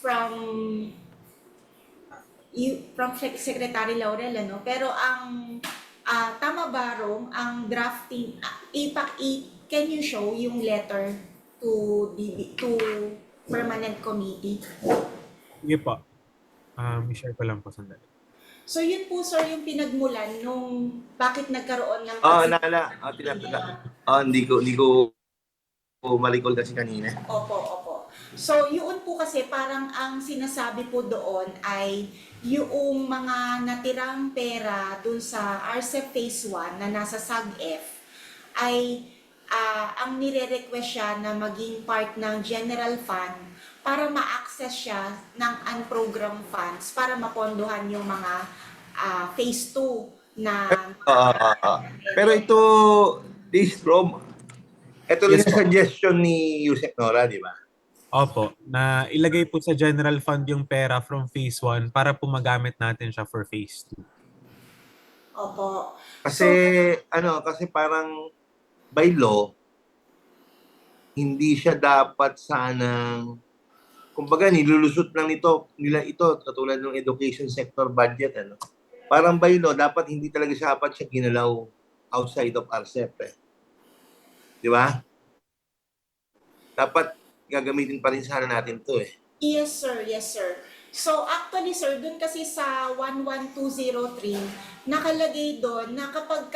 from from Secretary Laurel, ano? Pero ang tama ba, Rome, ang drafting, can you show yung letter to to permanent committee? Sige po. I-share ko lang po sandali. So yun po sir yung pinagmulan nung bakit nagkaroon ng hindi ko malikol kasi kanina. Opo. So yun po kasi parang ang sinasabi po doon ay yung mga natirang pera dun sa RCEP Phase 1 na nasa SAG-F ay ang nire-request siya na maging part ng general fund para ma-access siya ng unprogrammed funds para mapondohan yung mga phase 2 na Pero ito rin Yes, yung suggestion ni Yusek Nora, di ba? Opo, na ilagay po sa general fund yung pera from phase 1 para po magamit natin siya for phase 2. Opo. Kasi kasi parang by law hindi siya dapat sanang kumbaga nilulusot lang nila ito katulad ng education sector budget Parang by law dapat hindi talaga siya ginalaw outside of RCEP Di ba? Dapat gagamitin pa rin sana natin to Yes sir. So actually sir, dun kasi sa 11203, nakalagay doon na kapag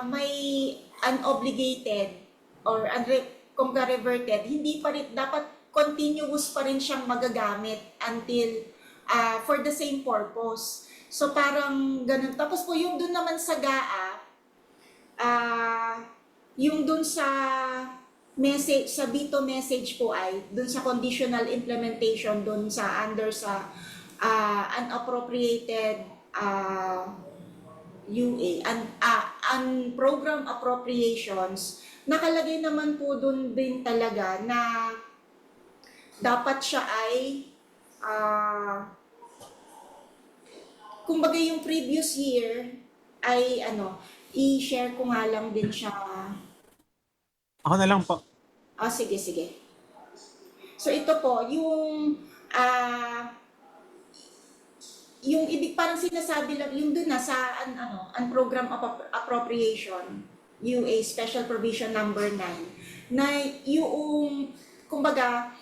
may unobligated or kung reverted, hindi pa rin, dapat continuous pa rin siyang magagamit until for the same purpose. So parang ganun. Tapos po yung dun naman sa GAA, yung dun sa message, sa BITO message po ay dun sa conditional implementation dun sa under sa unappropriated UA and program appropriations, nakalagay naman po dun din talaga na dapat siya ay kumbaga yung previous year ay i-share ko nga lang din siya. Ako na lang po. Sige. So ito po, yung ibig parang sinasabi lang, yung dun na sa program appropriation, UA Special Provision Number 9, na yung, kumbaga,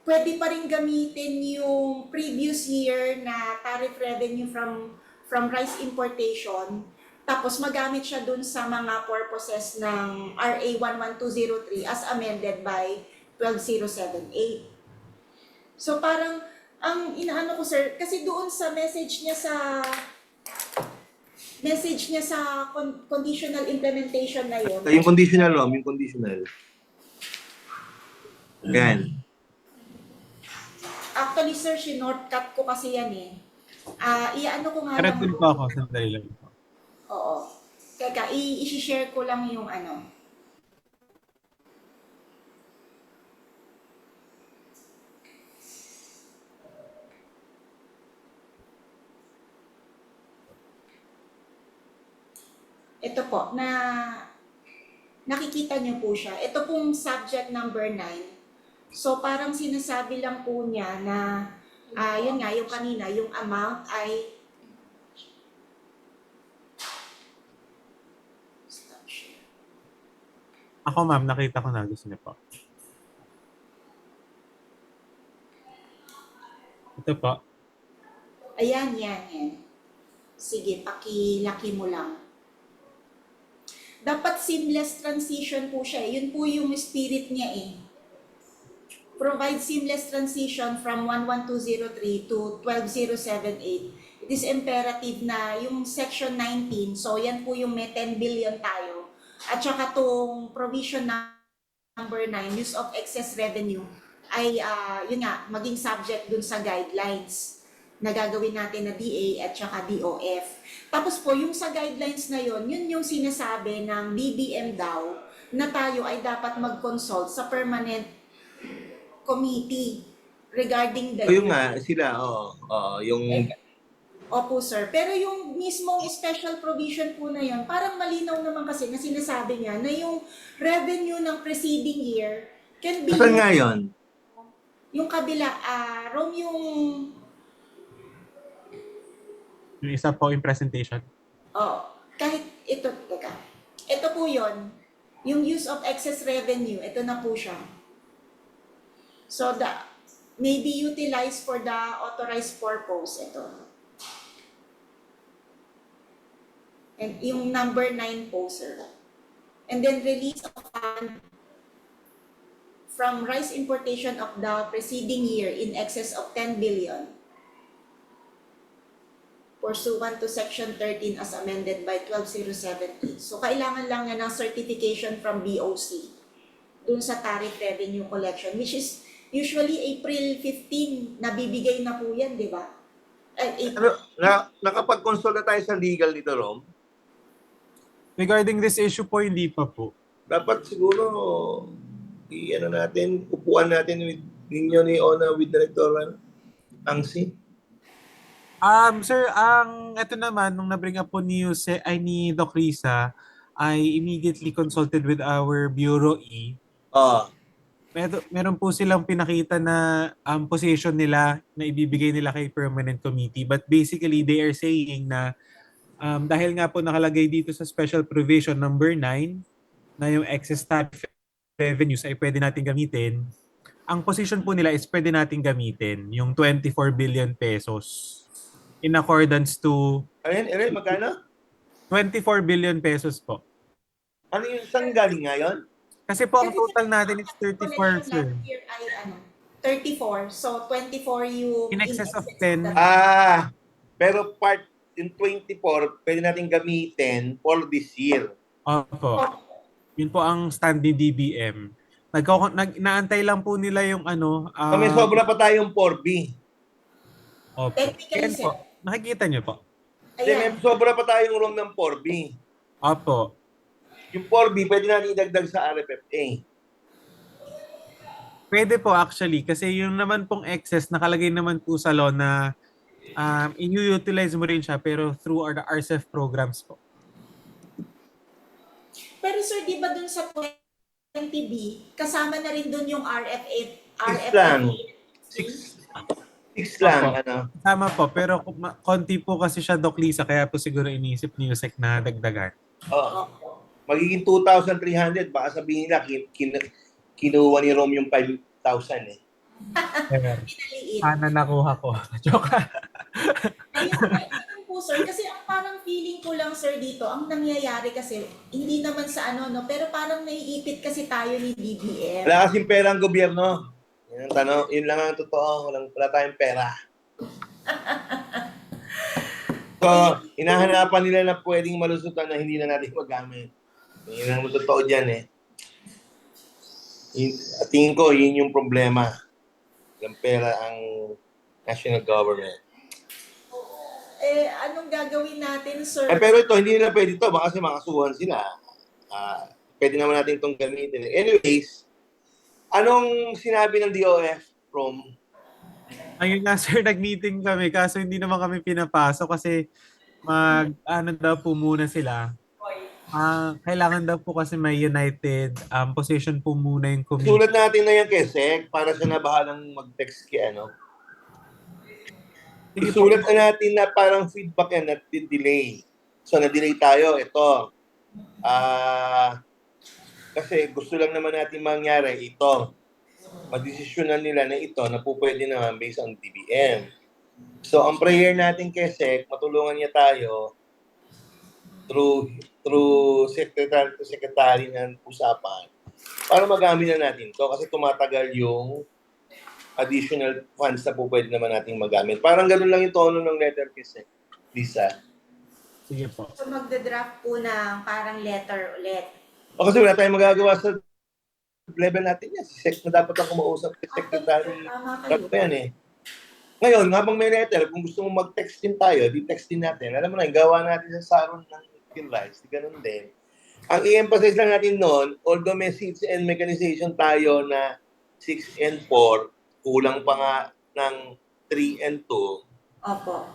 pwede pa rin gamitin yung previous year na tariff revenue from rice importation, tapos magamit siya dun sa mga purposes ng RA 11203 as amended by 12078. So parang, ang inaano ko sir, kasi doon sa message niya sa conditional implementation na yun. Yung conditional, yung conditional. Yan. Actually sir, sinortcut ko kasi yan iano ko nga Correct din po ako, sandali lang po. Oo. Teka, i-share ko lang yung Ito po, na nakikita niyo po siya. Ito pong subject number 9. So parang sinasabi lang po niya na, yun nga, yung kanina, yung amount ay Ako ma'am, nakita ko na. Gusto niyo po. Ito po. Ayan. Sige, pakilaki mo lang. Dapat seamless transition po siya. Yun po yung spirit niya Provide seamless transition from 11203 to 12078. It is imperative na yung section 19, so yan po yung may 10 billion tayo. At saka tong provision number 9, use of excess revenue, ay yun nga, maging subject dun sa guidelines na gagawin natin na DA at saka DOF. Tapos po, yung sa guidelines na yun yung sinasabi ng BBM daw na tayo ay dapat mag-consult sa permanent committee regarding the... Yung nga, sila, yung... Opo sir, pero yung mismong special provision po na yun, parang malinaw naman kasi na sinasabi niya na yung revenue ng preceding year can be... Saan nga yun? Yung kabila, Rom, yung Yung isa po yung presentation. kahit ito, teka. Ito po yon. Yung use of excess revenue, ito na po siya. So, may be utilized for the authorized purpose. Ito. And yung number 9 po, sir. And then release of fund from rice importation of the preceding year in excess of 10 billion pursuant to Section 13 as amended by 12078. So, kailangan lang niya ng certification from BOC dun sa tariff revenue collection, which is usually April 15, nabibigay na po yan, di ba? Nakapag-consult na tayo sa legal dito, Rom. Regarding this issue po, hindi pa po. Dapat siguro, upuan natin with ninyo ni Ona with Director Angsi. Sir, ito naman, nung nabring up po ni Doc Risa, I immediately consulted with our Bureau E. Meron po silang pinakita na position nila na ibibigay nila kay permanent committee. But basically, they are saying na dahil nga po nakalagay dito sa special provision number 9 na yung excess tax revenues ay pwede natin gamitin, ang position po nila is pwede natin gamitin yung 24 billion pesos in accordance to Magkano? 24 billion pesos po. Ano yung saan galing ngayon? Kasi po ang total natin is 34, sir. Last year ay 34. So, 24 yung In excess of 10. Pero part in 24, pwede natin gamitin for this year. Opo. Yun po ang stand ni DBM. Naantay lang po nila yung May sobra pa tayong 4B. Opo. Technically, Yan po. Nakikita niyo po. May ayan. sobra pa tayong room ng 4B. Opo. Yung 4B, pwede natin idagdag sa RFFA. Pwede po actually kasi yung naman pong excess nakalagay naman po sa law na i-utilize mo rin siya pero through the RCEF programs po. Pero sir, di ba dun sa 20B, kasama na rin dun yung RFA? lang. Six lang, Opo. Tama po, pero konti po kasi siya, Doc Lisa, kaya po siguro iniisip ni Yusek na dagdagan. Magiging 2,300. Baka sabihin nila, kinuha ni Rom yung 5,000 eh. Pinaliit. Sana nakuha ko. Joke. Ayun po sir, kasi ang parang feeling ko lang sir dito, ang nangyayari kasi, hindi naman sa pero parang naiipit kasi tayo ni DBM. Wala kasing pera ang gobyerno. Yun ang tanong, yun lang ang totoo. Wala tayong pera. So, hinahanapan nila na pwedeng malusutan na hindi na natin magamit. Yun ang totoo dyan eh. At tingin ko, yun yung problema. Yung pera ang national government. Anong gagawin natin, sir? Pero ito, hindi nila pwede ito. Baka kasi makasuhan sila. Pwede naman natin itong gamitin. Anyways, anong sinabi ng DOF from... Ayun nga sir, nag-meeting kami kaso hindi naman kami pinapasok kasi daw po muna sila. Kailangan daw po kasi may united position po muna yung committee. Sulat natin na yan kay Sec para siya na bahalang mag-text kay Isulat na natin na parang feedback yan na delay. So, na-delay tayo. Ito. Kasi gusto lang naman natin mangyari ito. Madesisyonan nila na ito na po pwede naman based on DBM. So, ang prayer natin kay Sec, matulungan niya tayo through secretary to secretary ng usapan para magamit na natin to kasi tumatagal yung additional funds na po pwede naman nating magamit. Parang ganun lang yung tono ng letter kay Sec. Lisa. Sige po. So magda-draft po ng parang letter ulit. O kasi wala tayong magagawa sa level natin yan. Si Sec na dapat ang kumausap si Secretary. Dapat yan eh. Ngayon, habang may letter, kung gusto mo mag-text din tayo, di-text din natin. Alam mo na, gawa natin sa Saron ng Rice, ganun din. Ang i-emphasize lang natin noon, although may seats and mechanization tayo na 6 and 4, kulang pa nga ng 3 and 2, Opo.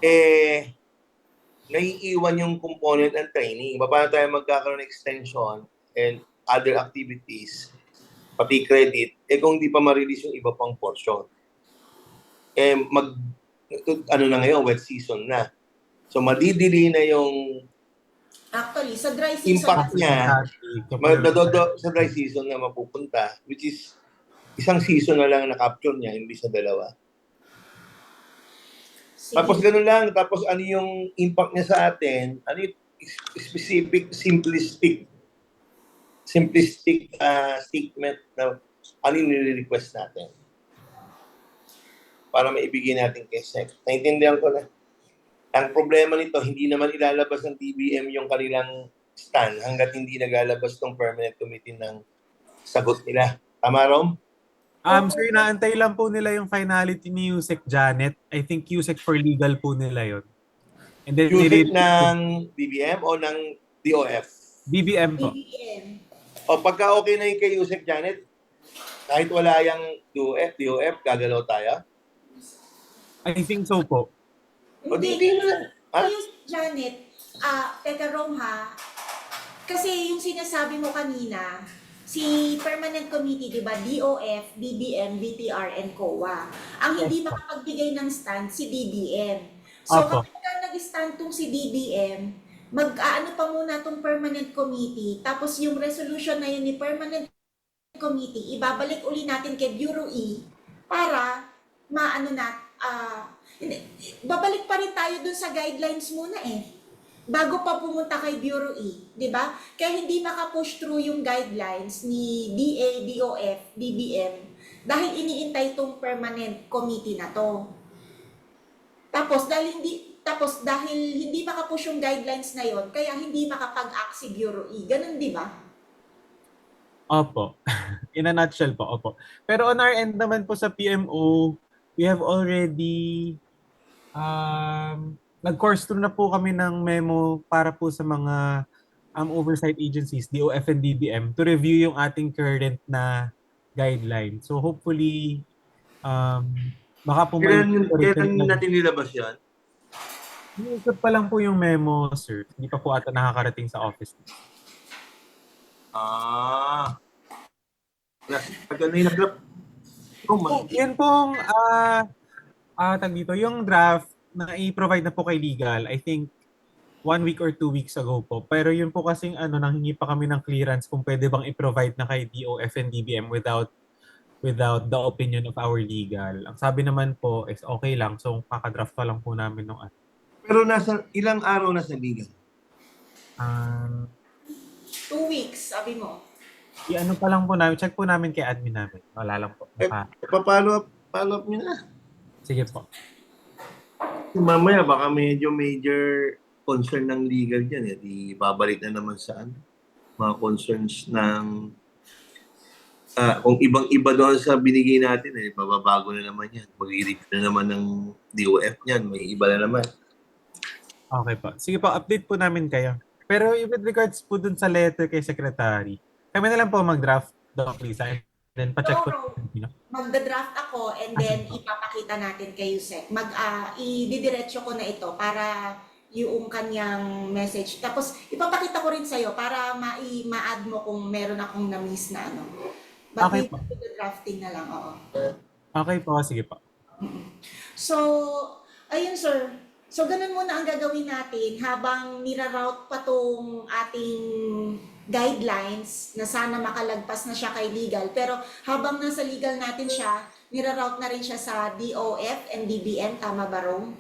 naiiwan yung component ng training. Paano tayo magkakaroon ng extension and other activities, pati credit, kung di pa ma-release yung iba pang portion. ano na ngayon, wet season na. So madidili na yung Actually, sa dry season, impact niya, sa dry season na mapupunta, which is isang season na lang na-capture niya, hindi sa dalawa. sige. Tapos ganun lang, tapos ano yung impact niya sa atin, ano yung specific, simplistic statement na ano yung nire-request natin para maibigay natin kay SEC. Naintindihan ko na. Ang problema nito, hindi naman ilalabas ng DBM yung kanilang stand hanggat hindi naglalabas ng permanent committee ng sagot nila. Tama, Rom? Sir, inaantay lang po nila yung finality ni Yusek Janet. I think Yusek for legal po nila yon. And then Yusek ng DBM o ng DOF? BBM po. BBM. O pagka okay na yung kay Yusek Janet, kahit wala yung DOF, gagalaw tayo? I think so po. O hindi na. Kayo, Janet, teka Rom ha, kasi yung sinasabi mo kanina, si Permanent Committee, di ba, DOF, BBM, BTR, and COA. Ang hindi makapagbigay ng stand, si DBM. So Opo. kapag nag-stand tong si DBM, mag-aano pa muna tong Permanent Committee, tapos yung resolution na yun ni Permanent Committee, ibabalik uli natin kay Bureau E para maano na, babalik pa rin tayo dun sa guidelines muna bago pa pumunta kay Bureau E, di ba? Kaya hindi maka-push through yung guidelines ni DA, DOF, BBM dahil iniintay tong permanent committee na to. Tapos dahil hindi maka-push yung guidelines na yon, kaya hindi makapag-act si Bureau E. Ganun, di ba? Opo. In a nutshell po, opo. Pero on our end naman po sa PMO, we have already nag-course through na po kami ng memo para po sa mga oversight agencies, DOF and DBM, to review yung ating current na guideline. So hopefully, baka po Kailan natin nilabas yan? Iniikot pa lang po yung memo, sir. Hindi pa po ata nakakarating sa office. Pagka na yung nag-draft. Yan pong, tag dito, yung draft na i-provide na po kay legal, I think 1 week or 2 weeks ago po. Pero yun po kasing nanghingi pa kami ng clearance kung pwede bang i-provide na kay DOF and DBM without the opinion of our legal. Ang sabi naman po is okay lang. So, kakadraft pa lang po namin ng Pero nasa ilang araw na sa legal? 2 weeks, sabi mo. I-ano pa lang po namin, check po namin kay admin namin. Wala lang po. Follow up nyo na. Sige po. Mamaya baka medyo major concern ng legal dyan. Di babalik na naman sa mga concerns ng kung ibang-iba doon sa binigay natin, bababago na naman yan. Mag-i-review na naman ng DOF niyan. May iba na naman. Okay po. Sige po, update po namin kayo. Pero with regards po dun sa letter kay Secretary, kami na lang po mag-draft, Doc Lisa, and then pa-check po. Magda-draft ako and then ipapakita natin kay Yusek. I-didiretso ko na ito para yung kanyang message. Tapos ipapakita ko rin sa'yo para ma-add mo kung meron akong na-miss na ano. But Okay po. drafting na lang, oo. Okay po, sige po. So, ayun sir. So, ganun muna ang gagawin natin habang niraroute pa tong ating guidelines na sana makalagpas na siya kay legal. Pero habang nasa legal natin siya, niraroute na rin siya sa DOF and DBM, tama ba, Rome?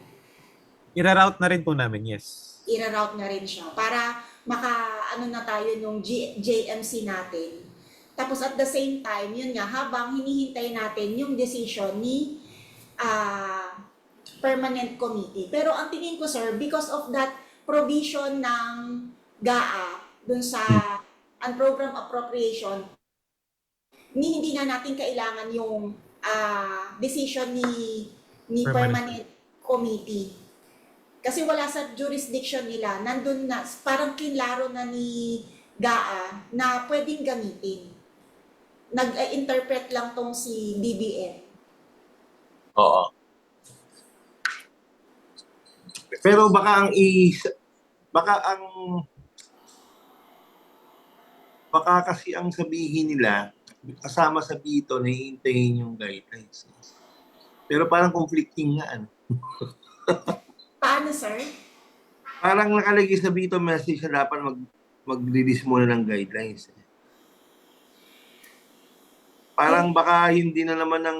Ira-route na rin po namin, yes. Ira-route na rin siya para maka-ano na tayo nung JMC natin. Tapos at the same time, yun nga, habang hinihintay natin yung decision ni Permanent Committee. Pero ang tingin ko, sir, because of that provision ng GAA dun sa unprogram appropriation, hindi na natin kailangan yung decision ni Permanent Committee. Kasi wala sa jurisdiction nila, nandun na, parang kinlaro na ni GAA na pwedeng gamitin. Nag-interpret lang tong si DBM. Oo. Pero baka kasi ang sabihin nila kasama sa dito na hihintayin yung guidelines. Pero parang conflicting nga. Ano? Paano, sir? Parang nakalagay sa veto message na dapat mag-release muna ng guidelines. Parang baka hindi na naman ng...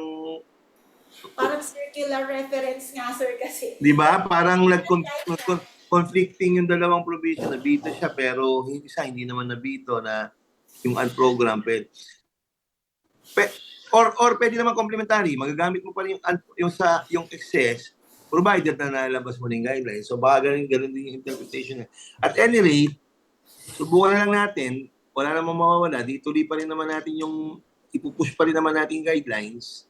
Parang circular reference nga, sir, kasi. Di ba? Parang conflicting yung dalawang provision. Nabito siya pero isa hindi naman nabito na yung unprogram. Or pwede naman complementary. Magagamit mo pa rin yung excess provided na nalabas mo ng guidelines. So baka ganun din yung interpretation. At any rate, subukan na lang natin. Wala namang mawawala. Di tuloy pa rin naman natin yung ipupush pa rin naman natin guidelines.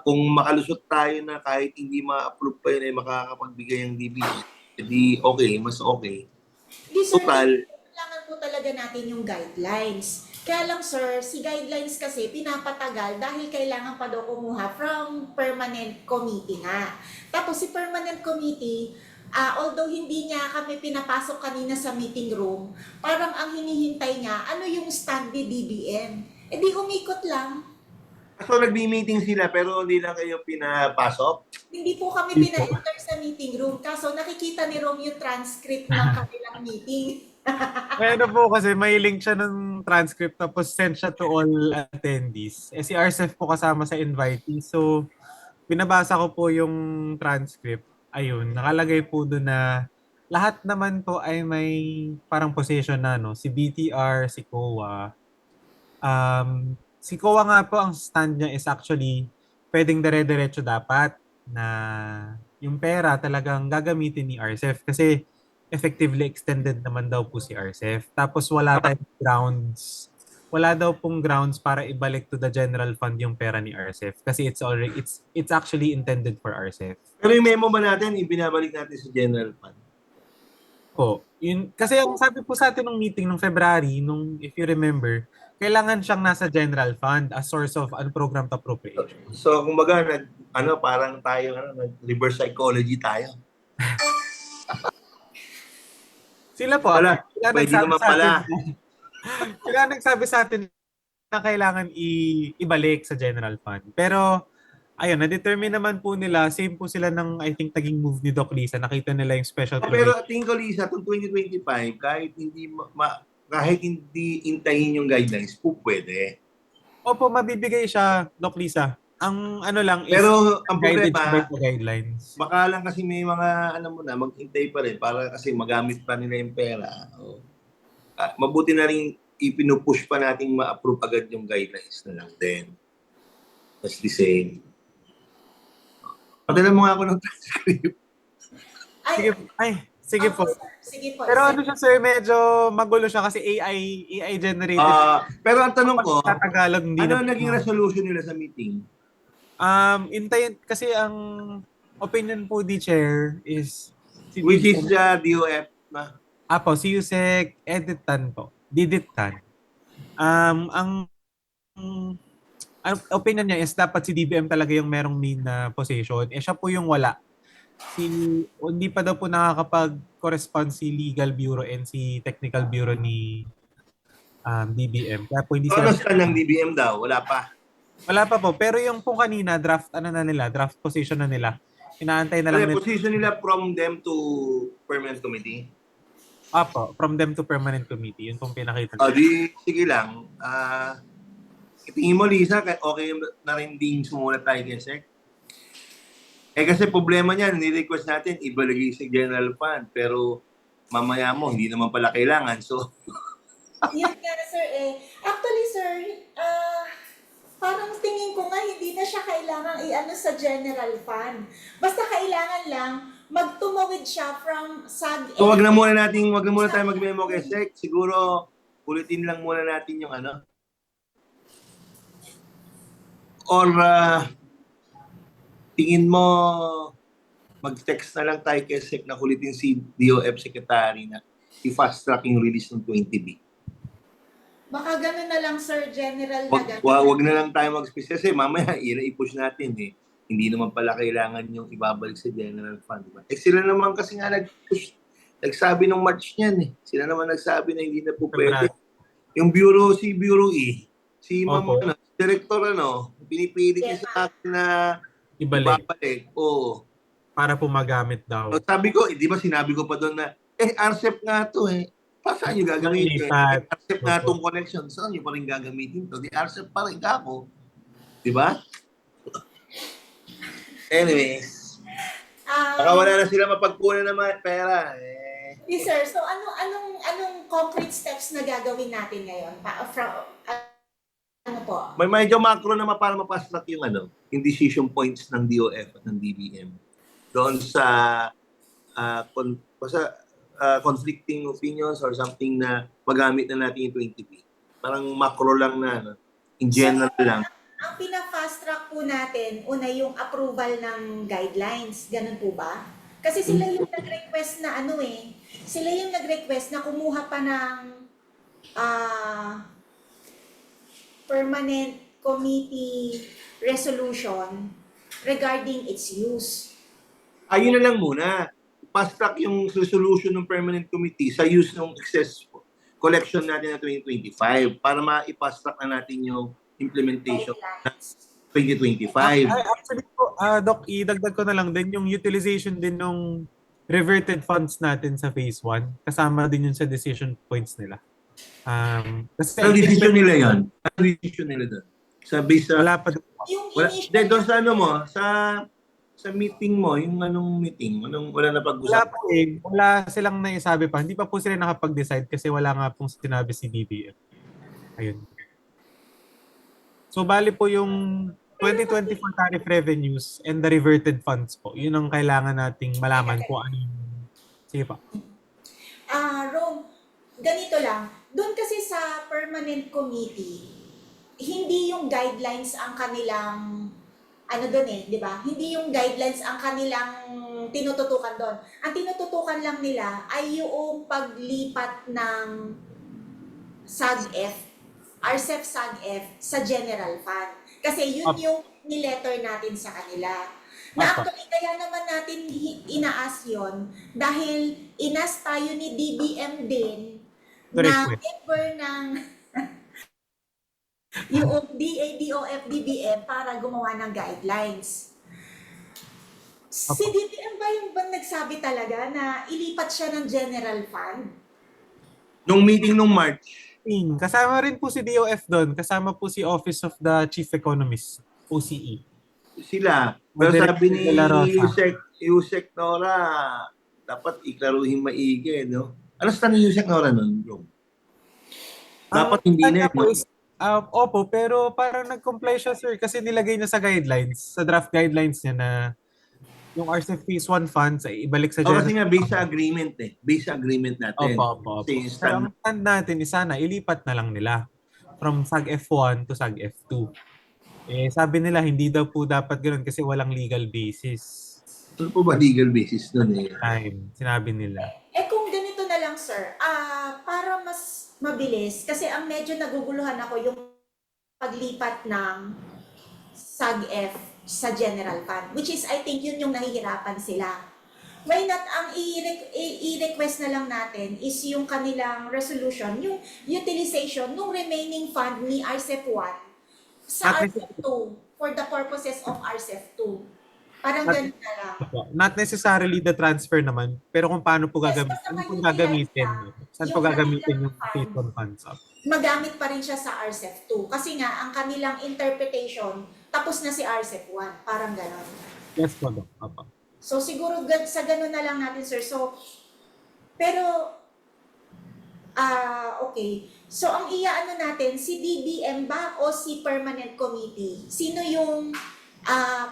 Kung makalusot tayo na kahit hindi ma-approve pa yun ay makakapagbigay ang DBM, edi okay, mas okay. Hindi, sir, Total, kailangan po talaga natin yung guidelines. Kaya lang, sir, si guidelines kasi pinapatagal dahil kailangan pa daw kumuha from permanent committee nga. Tapos si permanent committee, although hindi niya kami pinapasok kanina sa meeting room, parang ang hinihintay niya, ano yung stand ni DBM? Eh di umikot lang. so nagbi-meeting sila pero hindi lang kayo pinapasok? Hindi po kami pina-enter sa meeting room. Kaso nakikita ni Rom yung transcript ng kanilang meeting. Ano po kasi may link siya ng transcript tapos send siya to all attendees. Si RCEF po kasama sa invitee. So, binabasa ko po yung transcript. Ayun, nakalagay po doon na lahat naman po ay may parang position na, no? Si BTR, si COA. Si COA nga po, ang stand niya is actually pwedeng dire-diretso dapat na yung pera talagang gagamitin ni RCEF kasi effectively extended naman daw po si RCEF. Tapos wala tayong grounds. Wala daw pong grounds para ibalik to the general fund yung pera ni RCEF kasi it's actually intended for RCEF. Pero yung memo ba natin, ibinabalik natin sa general fund? Po, yun kasi ang sabi po sa atin nung meeting nung February, if you remember, kailangan siyang nasa general fund as source of unprogrammed appropriation. So, kumbaga, parang tayo, nag-reverse psychology tayo. Sila po, Wala, sila pwede nagsabi naman sa pala. atin, sila nagsabi sa atin na kailangan ibalik sa general fund. Pero, ayun, na-determine naman po nila, same po sila ng, I think, naging move ni Doc Lisa, nakita nila yung special Pero tingin ko, Lisa, itong 2025, kahit hindi intayin yung guidelines, pwede. Opo, mabibigay siya, Doc Lisa. Ang ano lang is Pero ang guided problema, by the guidelines. baka lang kasi may mga, maghintay pa rin para kasi magamit pa nila yung pera. Mabuti na rin ipinupush pa nating ma-approve agad yung guidelines na lang din. That's the same. Padala mo nga ako ng transcript. Sige po. Sige po. Pero ano siya sir, medyo magulo siya kasi AI generated. Pero ang tanong ko, sa Tagalog, hindi ano na naging resolution nila sa meeting? Intayin kasi ang opinion po di chair is Which is DOF na? si Yusek Editan po. Diditan. Ang opinion niya is dapat si DBM talaga yung merong main na position. Siya po yung wala. Hindi pa daw po nakakapag-correspond si Legal Bureau and si Technical Bureau ni DBM. Kaya po hindi sila... Ano ng DBM daw? Wala pa. Wala pa po. Pero yung po kanina, draft position na nila. Inaantay na lang nila. Position nila from them to permanent committee? From them to permanent committee. Yun pong pinakita. Sige lang. Tingin mo, Lisa, okay na rin din sumuna tayo kay SEC? Kasi problema niyan, ni-request natin, ibalagay sa general fund. Pero mamaya mo, hindi naman pala kailangan. So, yun nga, sir. Actually, sir, parang tingin ko nga hindi na siya kailangan i-ano sa general fund. Basta kailangan lang magtumawid siya from SAG. So wag na muna tayo mag-memo kay SEC. Siguro ulitin lang muna natin yung or tingin mo mag-text na lang tayo kay SEC na ulitin si DOF Secretary na i-fast track yung release ng 20B. Baka gano'n na lang, sir, general na gano'n. Wag na lang tayo mag-special kasi mamaya i-push natin Hindi naman pala kailangan yung ibabalik sa general fund. Diba? Sila naman kasi nga nag-push. Nagsabi nung March niyan Sila naman nagsabi na hindi na po pwede. Yung Bureau E. Si Director Pinipilit niya Yes, sa akin na Ibalik. ibabalik. Oo. Para po magamit daw. So, sabi ko, di ba sinabi ko pa doon na, RCEP nga to eh. Pa saan nyo gagamitin? Lipat. RCEP nga itong connection. Saan nyo pa rin gagamitin to? Di RCEP pa rin ako. Di ba? Anyways. Baka wala na sila mapagpunan ng mga pera. Yes, sir. So anong concrete steps na gagawin natin ngayon? Ano po? May medyo macro naman para mapasnak yung decision points ng DOF at ng DBM. Doon sa conflicting opinions or something na magamit na natin yung 20B. Parang macro lang na, in general lang. Ang pina-fast track po natin, una yung approval ng guidelines. Ganun po ba? Kasi sila yung nag-request na sila yung nag-request na kumuha pa ng permanent committee resolution regarding its use. Ayun na lang muna. Fast track yung resolution ng permanent committee sa use ng excess collection natin na 2025 para ma-fast track na natin yung implementation ng 2025. Actually po, Doc, idagdag ko na lang din yung utilization din ng reverted funds natin sa phase 1. Kasama din yun sa decision points nila. Kasi Ano decision nila yan? Ano decision nila doon? Sa base sa... wala pa din. Doon sa sa meeting mo, yung anong meeting? Wala na Wala pag-usap? po eh. Wala silang naisabi pa. Hindi pa po sila nakapag-decide kasi wala nga pong sinabi si DBM. Ayun. So, bali po yung 2024 tariff revenues and the reverted funds po. Yun ang kailangan nating malaman kung ano yung... Sige pa. Rome, ganito lang. Doon kasi sa permanent committee, hindi yung guidelines ang kanilang di ba? Hindi yung guidelines ang kanilang tinututukan doon. Ang tinututukan lang nila ay yung paglipat ng SAG-F, RCEP SAG-F sa general fund. Kasi yun yung niletter natin sa kanila. Na actually, kaya naman natin inaas yun dahil inas tayo ni DBM din na member ng yung DADOF, DBM para gumawa ng guidelines. Si DBM ba yung nagsabi talaga na ilipat siya ng general fund? Nung meeting nung March, Kasama rin po si DOF doon. Kasama po si Office of the Chief Economist, OCE. sila. Pero Direct sabi ni De La Rosa. Yusek Nora, dapat iklaruhin maigi, no? Ano sa ni Yusek Nora nun, bro? Dapat hindi na, no? Opo, pero parang nag-comply siya, sir, kasi nilagay niya sa guidelines, sa draft guidelines niya na yung RCEP Phase 1 funds ay ibalik sa Kasi nga, based sa agreement Based sa agreement natin. Opo. Kasi yung Pero ang stand natin is sana ilipat na lang nila from SAG F1 to SAG F2. Sabi nila hindi daw po dapat ganoon kasi walang legal basis. Ano po ba legal basis nun Sinabi nila. Kung ganito na lang, sir, para mas mabilis, kasi ang medyo naguguluhan ako yung paglipat ng SAG-F sa general fund, which is I think yun yung nahihirapan sila. Why not ang i-request na lang natin is yung kanilang resolution, yung utilization ng remaining fund ni RCEP 1 sa RCEP 2 for the purposes of RCEP 2. Parang ganun na lang. Not necessarily the transfer naman, pero kung paano po gagamitin. Saan po gagamitin yung phase 1 funds? Magamit pa rin siya sa RCEP 2 kasi nga ang kanilang interpretation tapos na si RCEP 1, parang gano'n. Yes po, Doc. So siguro sa gano'n na lang natin, sir. So, pero, okay. So ang iaano natin, si DBM ba o si Permanent Committee? Sino yung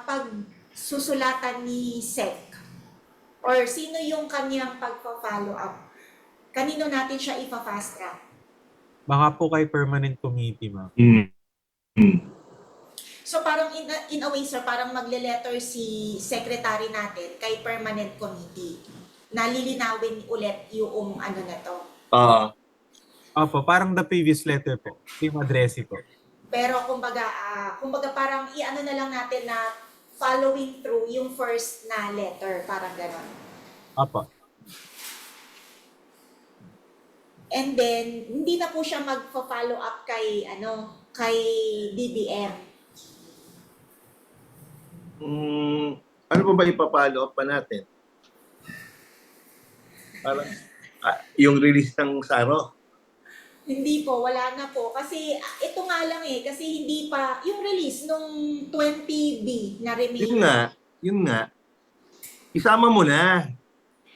pagsusulatan ni SEC? Or sino yung kanyang pagpa-follow up? Kanino natin siya ipa-fast track? Baka po kay Permanent Committee, ma'am. So parang in a way, sir, parang magle-letter si secretary natin kay Permanent Committee na lilinawin ulit yung ano na to. Opo, parang the previous letter po. Same address po. Pero kumbaga parang i-ano na lang natin na following through yung first na letter, parang gano'n. Opo. And then, hindi na po siya magpa-follow up kay DBM. Ano pa ba ipapalo up pa natin? Parang yung release ng Saro. Hindi po, wala na po. Kasi ito nga lang kasi hindi pa, yung release nung 20B na remaining. Yun nga. Isama mo na.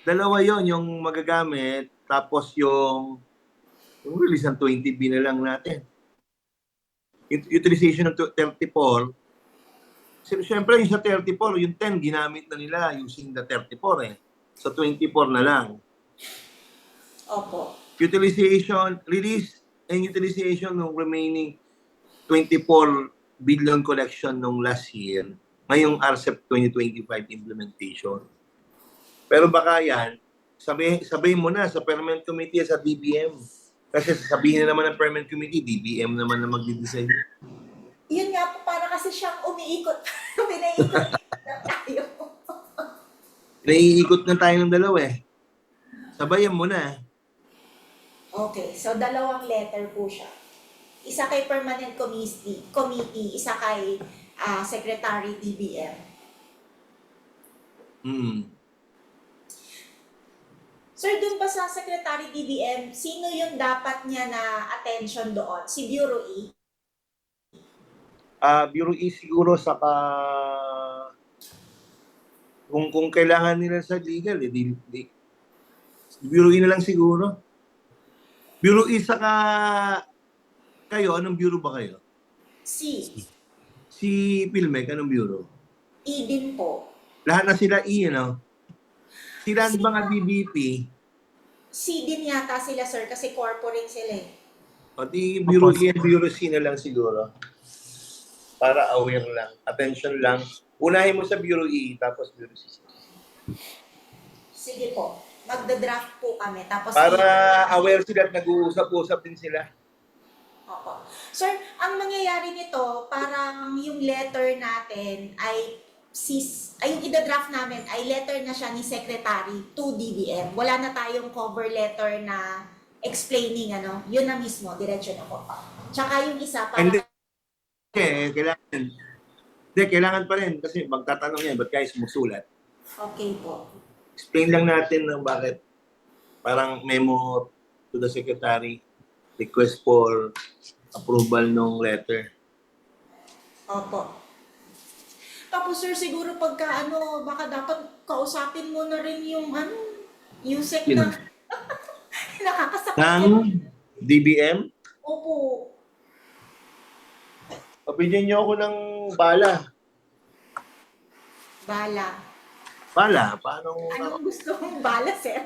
Dalawa yon yung magagamit, tapos yung release ng 20B na lang natin. Utilization ng 34, siyempre yung sa 34, yung 10 ginamit na nila using the 34 So 24 na lang. Opo. Utilization, release and utilization ng remaining 24 billion collection nung last year, ngayong RCEP 2025 implementation. Pero baka yan, sabay mo na sa Permanent Committee sa DBM. Kasi sabihin na naman ng Permanent Committee, DBM naman na magdi-design. Yun nga po, para kasi siyang umiikot. Pinaiikot na tayo. Naiikot na tayo ng dalawa Sabayan mo na. Okay, so dalawang letter po siya. Isa kay Permanent Committee, isa kay Secretary DBM. Sir, dun ba sa Secretary DBM, sino yung dapat niya na attention doon? Si Bureau E? Bureau E siguro saka kung kailangan nila sa legal, Bureau E na lang siguro. Bureau E saka kayo, anong bureau ba kayo? Si Pilmec, anong bureau? E din po. Lahat na sila E, Sila ang mga DBP. C din yata sila, sir, kasi corporate sila O di Bureau E and Bureau C na lang siguro. Para aware lang. Attention lang. Unahin mo sa Bureau E, tapos Bureau C. Sige po. Magda-draft po kami. Tapos para aware sila at nag-uusap-usap din sila. Opo. Sir, ang mangyayari nito, parang yung letter natin ay yung ida-draft namin ay letter na siya ni Secretary to DBM. Wala na tayong cover letter na explaining yun na mismo, diretso na po. Tsaka yung isa para... Kailangan pa rin kasi magtatanong yan, ba't kayo sumusulat? Okay po. Explain lang natin ng bakit parang memo to the Secretary, request for approval ng letter. Opo. Tapos sir, siguro pagka baka dapat kausapin mo na rin yung yung sec na nakakasakit. Ng DBM? Opo. Pabigyan niyo ako ng bala. Bala. Paano? Anong gusto mong bala, sir?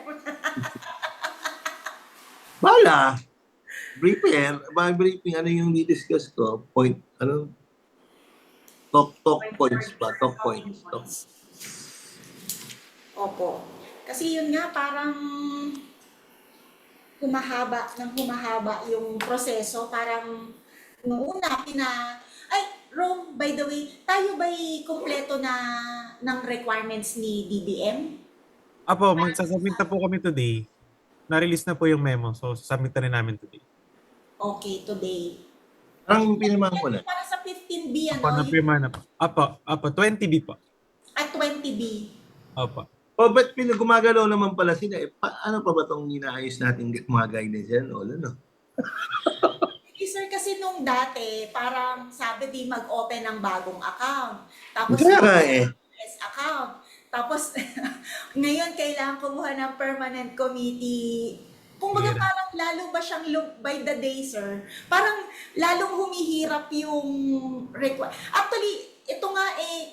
Bala. Briefing, ano yung di-discuss ko? Talk points. Opo. Kasi yun nga, parang humahaba yung proseso. Parang nung una, Rome, by the way, tayo ba'y kumpleto ng requirements ni DBM? Apo, magsasubmit na po kami today. Na-release na po yung memo, so submit na rin namin today. Okay, today. Ang pinamahan ko na. Para sa 15B, Apo, napirma na po. Apo, 20B po. At 20B. Apo. Ba't gumagalaw naman pala sila? Ano pa ba itong inaayos natin mga guidance yan? Sir, kasi nung dati, parang sabi di mag-open ng bagong account. Tapos account. Tapos ngayon kailangan kumuha ng permanent committee. Kumbaga parang lalo ba siyang look by the day, sir? Parang lalong humihirap yung Actually, ito nga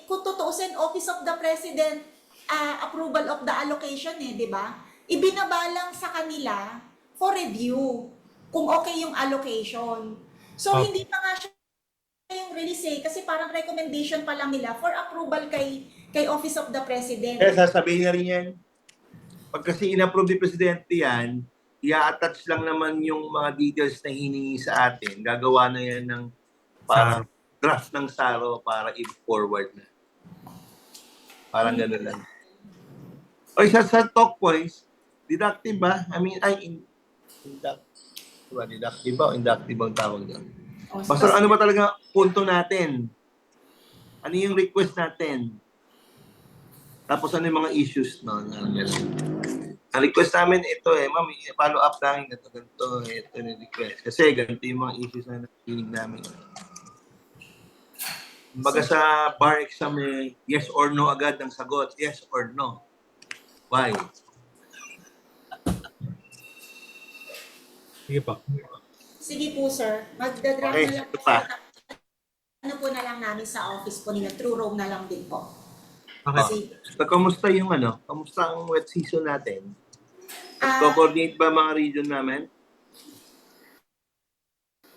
kung tutuusin, Office of the President, approval of the allocation di ba? Ibinabalang sa kanila for review kung okay yung allocation. So, hindi pa nga siya yung release kasi parang recommendation pa lang nila for approval kay Office of the President. Sasabihin na rin yan. Pag kasi in-approve ni Presidente yan, i-attach lang naman yung mga details na hiningi sa atin. Gagawa na yan ng parang draft ng SARO para i-forward na. Parang gano'n lang. O sa talk points, deductive ba? Deductive ba o inductive ang tawag doon? Basta ano ba talaga punto natin? Ano yung request natin? Tapos ano yung mga issues no? Ang request namin ito ma'am, follow up namin ito yung request. Kasi ganito yung mga issues na nakikinig namin. Kumbaga sa bar exam yes or no agad ang sagot. Yes or no. Why? Sige po. Sige po, sir. Magdadraft Okay, na lang ito po. pa. Ano po na lang namin sa office po nila. True roam na lang din po. Okay. Kasi, So, kamusta yung kamusta ang wet season natin? ah, Co-coordinate ba mga region namin?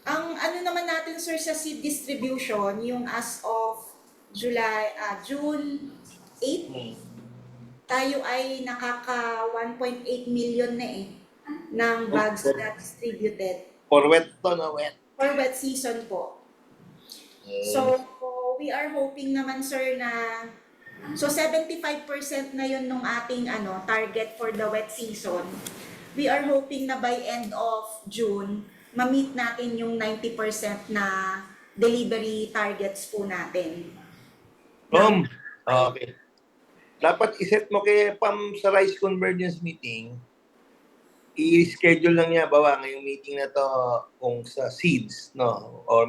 ang ano naman natin, sir, sa seed distribution, yung as of June 8, tayo ay nakaka 1.8 million na ng bags na distributed For wet to na wet. for wet season po. So, we are hoping naman, sir, na 75% na yun nung ating target for the wet season. We are hoping na by end of June, ma-meet natin yung 90% na delivery targets po natin. Okay. Dapat iset mo kay Pam sa Rice Convergence meeting, i-schedule lang niya, bawa ngayong meeting na to kung sa seeds, no? Or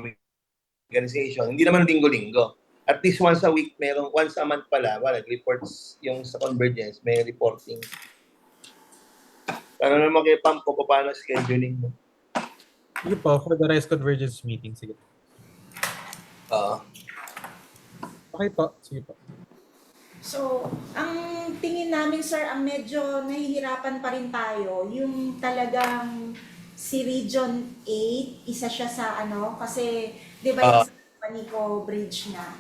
organization. Hindi naman linggo-linggo. At least once a week, once a month pala, reports yung sa Convergence, may reporting. Ano naman kay Pam kung paano scheduling mo? Sige po, for the Rice Convergence meeting. Sige. Okay po. Sige po. So, ang tingin namin, sir, ang medyo nahihirapan pa rin tayo, yung talagang si Region 8, isa siya sa kasi, di ba yung sa Panico Bridge na.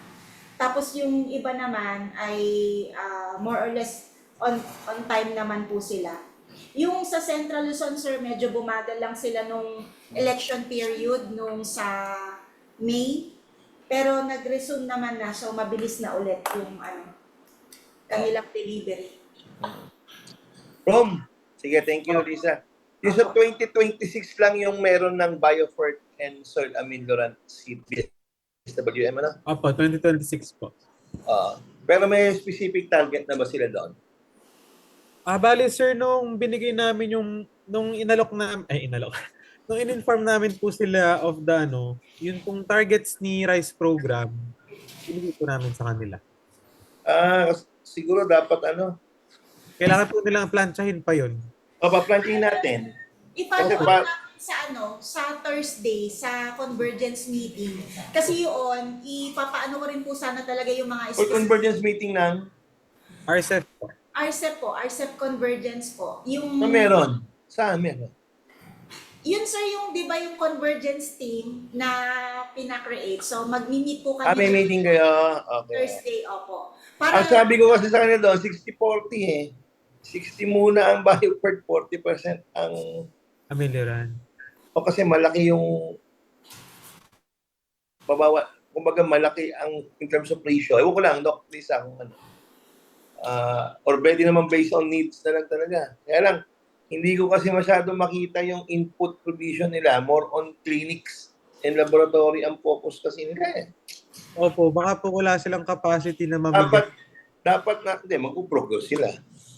Tapos yung iba naman ay more or less on time naman po sila. Yung sa Central Luzon, sir, medyo bumagal lang sila nung election period nung sa May. Pero nag-resume naman na, so mabilis na ulit yung kanilang delivery. Sige, thank you, Lisa. Yung sa 2026 lang yung meron ng Biofert and Soil Amendment si SWM, Opo, 2026 po. Pero may specific target na ba sila doon? Bali sir, nung binigay namin nung nung in-inform namin po sila of the yun pong targets ni RISE program, binigay po namin sa kanila. Siguro dapat Kailangan po nilang plantsahin pa yun. paplanting natin. I-follow up natin sa Thursday, sa Convergence meeting. Kasi yun, ipapaano ko rin po sana talaga yung mga For convergence meeting ng? RCEP po. RCEP Convergence po. Yung Meron. Saan meron? Yun, sir, yung di ba yung Convergence team na pinakreate. So magmi-meet po kami May meeting kayo? Okay. Thursday, opo. Ang sabi ko kasi sa kanila doon, 60-40 60 muna ang Biofert, 40% ang Amelioraan. O kasi malaki yung kumbaga malaki ang in terms of ratio. Ewan ko lang, Doc, please kung or pwede naman based on needs na lang talaga. Kaya lang, hindi ko kasi masyado makita yung input provision nila. More on clinics and laboratory ang focus kasi nila Opo, baka po wala silang capacity na mamigay. Dapat mag-progress sila.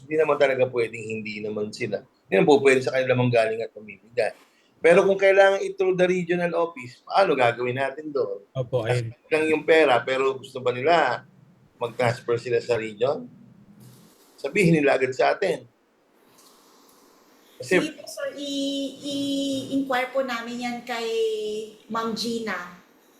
Hindi naman talaga pwedeng hindi naman sila. Hindi naman po pwede sa kanila manggaling at mamimigay. Pero kung kailangan through the regional office, paano gagawin natin doon? Opo, ayun. Lang yung pera, pero gusto ba nila mag-transfer sila sa region? Sabihin nila agad sa atin. Kasi, sige po, sir, i-inquire po namin yan kay Ma'am Gina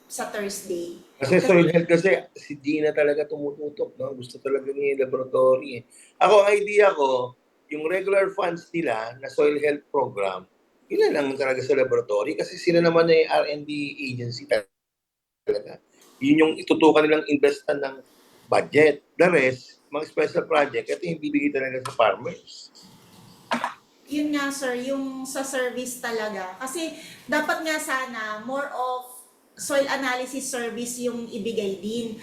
sa Thursday. Kasi soil health kasi si Gina talaga tumututok, no? Gusto talaga niya yung laboratory. Ako, ang idea ko, yung regular funds nila na soil health program, yun na lang talaga sa laboratory kasi sila naman ay R&D agency talaga. Yun yung itutukan nilang investan ng budget. The rest, mga special project, ito yung bibigay talaga sa farmers. Yun nga, sir, yung sa service talaga. Kasi dapat nga sana more of soil analysis service yung ibigay din.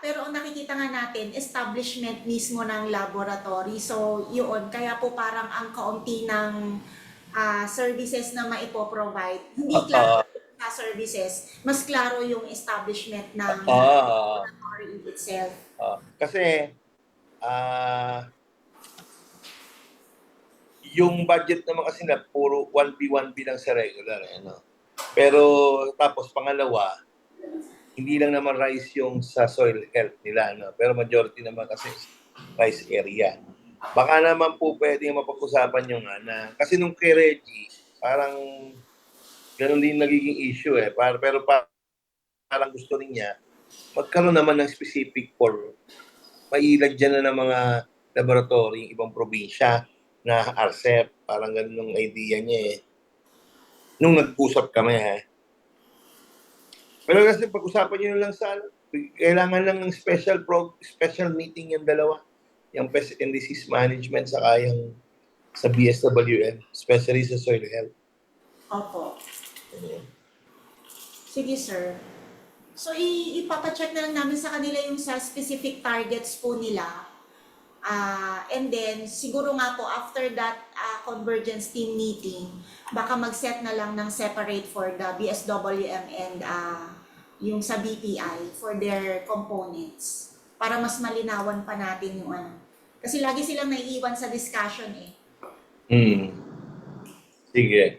Pero ang nakikita nga natin, establishment mismo ng laboratory. So, yun. Kaya po parang ang kaunti ng services na maipoprovide. Hindi klaro sa services, mas klaro yung establishment ng RE itself. Kasi yung budget naman kasi na puro 1B lang sa regular. Ano? Pero tapos pangalawa, hindi lang naman rice yung sa soil health nila. No? Pero majority naman kasi rice area. Baka naman po pwede mapag-usapan yung na kasi nung kay Reggie, parang ganun din nagiging issue eh. Pero parang gusto rin niya magkaroon naman ng specific for mailag dyan na ng mga laboratory, ibang probinsya na RCEP. Parang ganun yung idea niya eh. Nung nag-usap kami Pero kasi pag-usapan nyo lang sa kailangan lang ng special meeting yung dalawa. Yung pest and disease management saka yung sa BSWN, especially sa soil health. Opo. Sige, sir. So, ipapacheck na lang namin sa kanila yung sa specific targets po nila. And then, siguro nga po, after that convergence team meeting, baka mag-set na lang ng separate for the BSWM and yung sa BPI for their components. Para mas malinawan pa natin yung ano. Kasi lagi silang naiiwan sa discussion eh. Sige.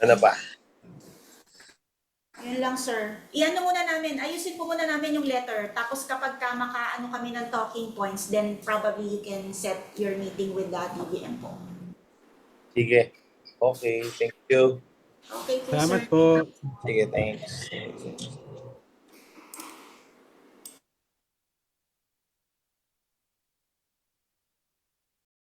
Ano ba? Yun lang, sir. Iano muna namin, ayusin po muna namin yung letter. Tapos kapag makaano kami ng talking points, then probably you can set your meeting with the DBM po. Sige. Okay, thank you. Okay po, Salamat sir. po. Sige, thanks.